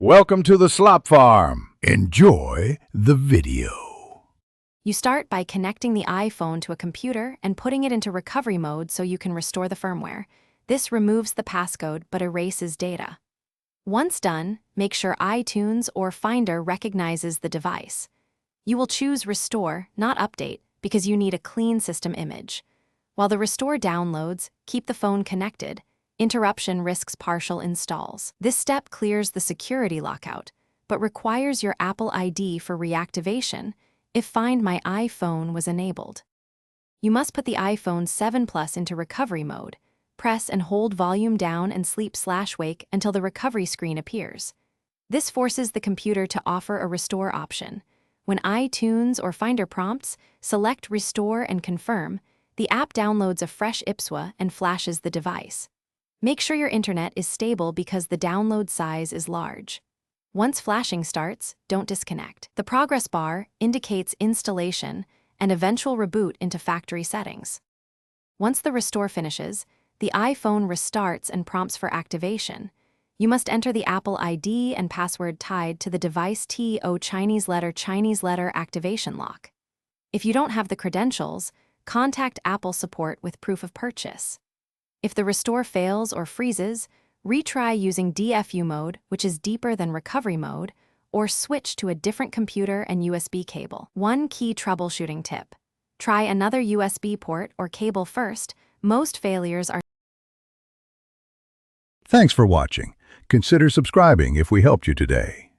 Welcome to the Slop Farm. Enjoy the video. You start by connecting the iPhone to a computer and putting it into recovery mode so you can restore the firmware. This removes the passcode but erases data. Once done, make sure iTunes or Finder recognizes the device. You will choose Restore, not Update, because you need a clean system image. While the Restore downloads, keep the phone connected. Interruption risks partial installs. This step clears the security lockout, but requires your Apple ID for reactivation if Find My iPhone was enabled. You must put the iPhone 7 Plus into recovery mode. Press and hold volume down and sleep/wake until the recovery screen appears. This forces the computer to offer a restore option. When iTunes or Finder prompts, select Restore and confirm. The app downloads a fresh IPSWA and flashes the device. Make sure your internet is stable because the download size is large. Once flashing starts, don't disconnect. The progress bar indicates installation and eventual reboot into factory settings. Once the restore finishes, the iPhone restarts and prompts for activation. You must enter the Apple ID and password tied to the device Chinese letter activation lock. If you don't have the credentials, contact Apple support with proof of purchase. If the restore fails or freezes, retry using DFU mode, which is deeper than recovery mode, or switch to a different computer and USB cable. One key troubleshooting tip: try another USB port or cable first. Most failures are. Thanks for watching. Consider subscribing if we helped you today.